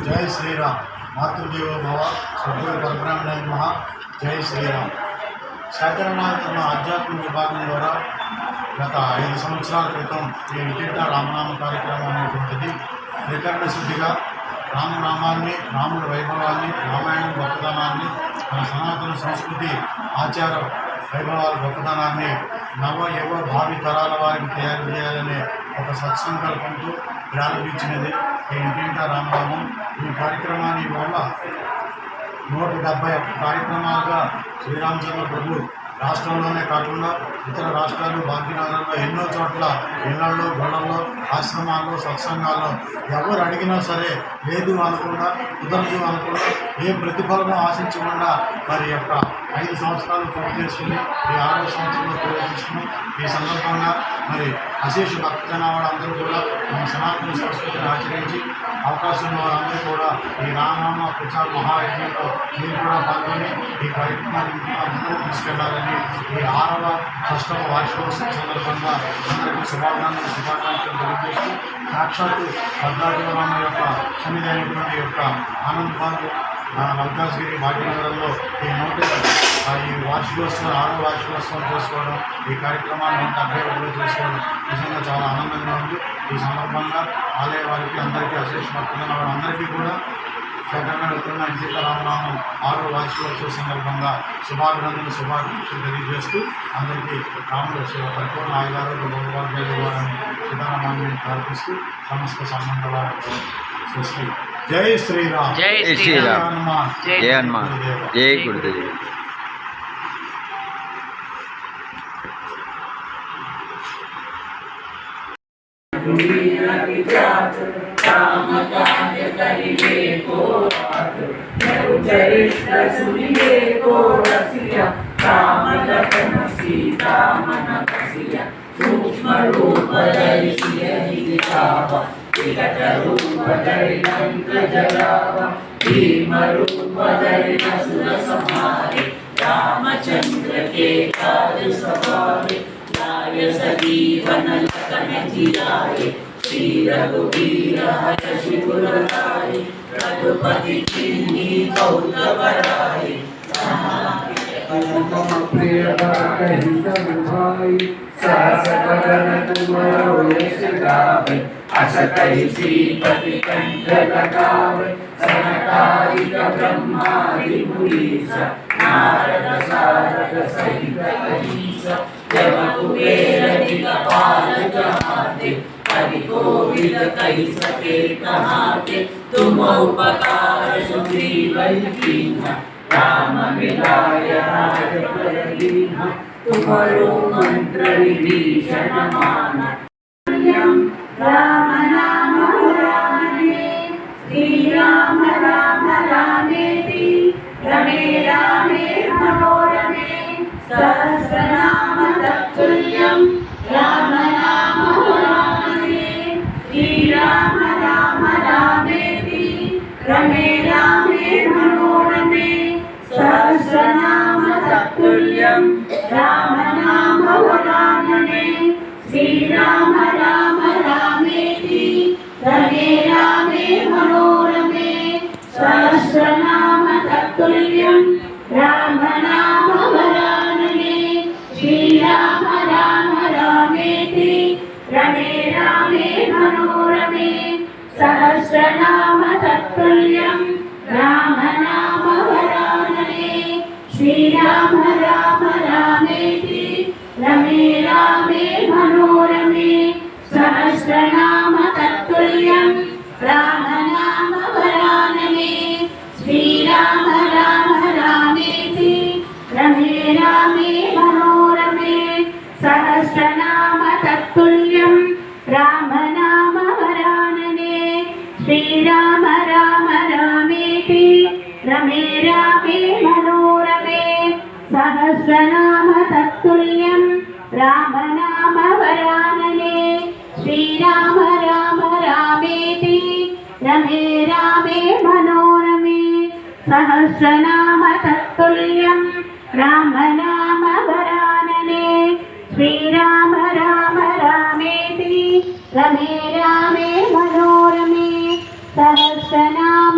జై శ్రీరామ్. మాతృదేవో భవ. సద్గురు పరబ్రహ్మణే నమః. జై శ్రీరామ్. శాకరనాథ ఆధ్యాత్మిక విభాగం ద్వారా గత 5 సంవత్సరాల క్రితం ఈ ఇంటింటా రామనామ కార్యక్రమం అనేటువంటిది త్రికరణ శుద్ధిగా రామనామాన్ని, రాముడి వైభవాన్ని, రామాయణం గొప్పతనాన్ని, మన సనాతన సంస్కృతి ఆచార వైభవాల గొప్పతనాన్ని యువ భావి తరాల వారికి తయారు చేయాలనే ఒక సత్సంకల్పంతో ప్రారంభించినది ఈ ఇంటింటా రామనామం. ఈ కార్యక్రమాన్ని వల్ల 171 కార్యక్రమాలుగా శ్రీరామచంద్ర ప్రభు రాష్ట్రంలోనే కాకుండా ఇతర రాష్ట్రాలు, భాగ్యనగరంలో ఎన్నో చోట్ల ఇళ్లలో, గుళ్ళల్లో, ఆశ్రమాల్లో, సత్సంగాల్లో ఎవరు అడిగినా సరే లేదు అనకుండా, కుదరదు అనకుండా, ఏ ప్రతిఫలము ఆశించకుండా మరి యొక్క 5 సంవత్సరాలు పూర్తి చేసుకుని ఈ 6వ సంవత్సరంలో ప్రవేశిస్తున్నాం. ఈ సందర్భంగా మరి అశేష భక్తజన వాళ్ళందరూ కూడా మన సనాతన సంస్కృతిని ఆచరించి అవకాశం ఉన్న వారందరూ కూడా ఈ రామనామ ప్రచార మహాయజ్ఞంలో మీరు కూడా పాల్గొని ఈ కార్యక్రమాన్ని ముందుకు తీసుకెళ్లాలని ఈ 6వ 6వ వార్షికోత్సవం సందర్భంగా అందరికీ శుభాకాంక్షలు తెలియజేస్తూ సాక్షాత్తు భద్రాచలరామ యొక్క సన్నిధి అయినటువంటి యొక్క ఆనందపాలు మల్కాజ్గిరి భాగ్యనగరంలో ఈ వార్షికోత్సవం 6వ వార్షికోత్సవం చేసుకోవడం, ఈ కార్యక్రమాన్ని 171లో చేసుకోవడం నిజంగా చాలా ఆనందంగా ఉంది. ఈ సందర్భంగా ఆలయ వారికి అందరికీ అశేష భక్తులైన వాళ్ళందరికీ కూడా శంకరనాథ ఇంటింటా రామనామం 6వ వార్షికోత్సవ సందర్భంగా శుభాకాంక్షలు తెలియజేస్తూ అందరికీ రాముడు పరిపూర్ణ ఆయుధారోగ్య భగవాద్యాలు ఇవ్వాలని సీతారామాన్ని ప్రార్థిస్తూ సమస్త సంబంధాల సృష్టి. జై శ్రీరామ్. జై శ్రీరామ్. జై హనుమాన్. జై గురుదేవ్. सूक्ष्म रूप विकट रूप धरि लंक जलावा, भीम रूप धरि असुर संहारे, रामचंद्र के काज सवारे, लाय सजीवन लखन जियाए, श्री रघुवीर हर्षि उर लाए, रघुपति कीन्ही बहुत बड़ाई, प्रिय सहस बदन तुमरो यश गावे, अस कहि श्रीपति कंठ लगावे, सनकादिक ब्रह्मादि मुनीसा, नारद सारद सहित अहीसा, जब कुबेर दिक्पाल कहाते, कवि कोविद कहि सके कहाते, तुम उपकार सुग्रीव कीन्हा, राम मिलाय राजपद दीन्हा, तुम्हारो मंत्र विभीषण माना, राम नाम मुरारे, श्री राम राम रामेति, रमे रामे मनोरमे, सहस्रनाम तत्तुल्यं, राम नाम मुरारे, श्री राम राम रामेति, रमे रामे मनोरमे, सहस्रनाम तत्तुल्यं, राम नाम वरानने, श्री राम राम रामेति, रमे रामे मनोरमे, सहस्रनाम तत्तुल्यं, राम नाम वरानने, श्री राम राम रामेति, रमे रामे मनोरमे, सहस्रनाम तत्तुल्यं, राम नाम वरानने, श्री राम राम रामेति, रमे रामे मनोरमे, सहस्रनाम तत्तुल्यं, राम नाम वरानने, श्री राम राम रामेति, रमे रामे मनोरमे, सहस्रनाम तत्तुल्यं, राम नाम वरानने, श्री राम राम रामेति, रमे रामे मनोरमे, सहस्रनाम तत्तुल्यं, राम नाम वरानने, श्री राम राम रामेति, रमे रामे मनोरमे, सहस्रनाम तत्तुल्यं, राम नाम वरानने, श्री राम राम रामेति, रमे रामे मनोरमे, सहस्रनाम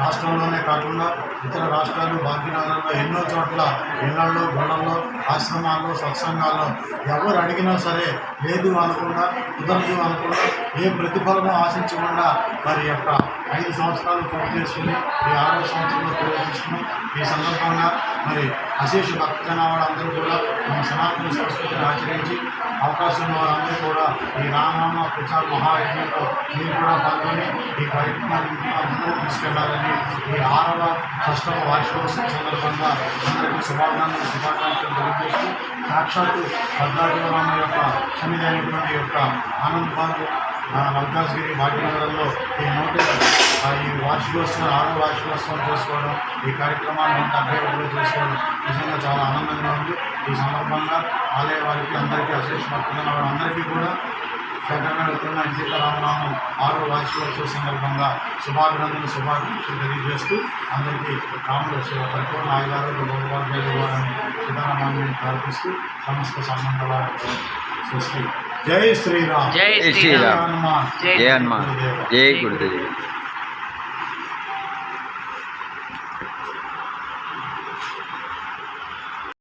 రాష్ట్రంలోనే కాకుండా ఇతర రాష్ట్రాలు భాగ్యనగరంలో ఎన్నో చోట్ల ఇళ్లలో గుళ్ళల్లో ఆశ్రమాల్లో సత్సంగాల్లో ఎవరు అడిగినా సరే లేదు అనకుండా కుదరదు అనకుండా ఏ ప్రతిఫలము ఆశించకుండా మరి యొక్క 5 సంవత్సరాలు పూర్తి చేసుకుని ఈ 6వ సంవత్సరంలో ప్రవేశిస్తున్నాం. ఈ సందర్భంగా మరి అశేష భక్తజన వాళ్ళందరూ కూడా మన సనాతన సంస్కృతిని ఆచరించి అవకాశం ఉన్న వారందరూ కూడా ఈ రామనామ ప్రచార మహాయజ్ఞంలో మీరు కూడా పాల్గొని ఈ కార్యక్రమాన్ని అందరూ తీసుకెళ్లాలని ఈ 6వ 6వ వార్షికోత్సవం సందర్భంగా అందరికీ శుభాకాంక్షలు తెలియజేస్తూ సాక్షాత్తు భద్రాచలరామ యొక్క సన్నిధి అయినటువంటి యొక్క ఆనందపాలు మల్కాజ్గిరి భాగ్యనగరంలో ఈ ఈ వార్షికోత్సవం 6వ వార్షికోత్సవం చేసుకోవడం ఈ కార్యక్రమాన్ని 171లో చేసుకోవడం నిజంగా చాలా ఆనందంగా ఉంది. ఈ సందర్భంగా ఆలయ వారికి అందరికీ అశేష భక్తులైన వాళ్ళందరికీ కూడా శంకరనారాయణ సీతారామనామం 6వ వార్షికోత్సవ సందర్భంగా శుభాకాంక్షలు తెలియజేస్తూ అందరికీ రాముడు పరిపూర్ణ ఆయుధారోగ్య భగవాన్ ఇవ్వాలని సీతారామాన్ని ప్రార్థిస్తూ సమస్త సంబంధాల సృష్టి జై శ్రీరామ్ జై శ్రీరామ్. హనుమాన్ జై హనుమాన్. జై గురుదేవ్.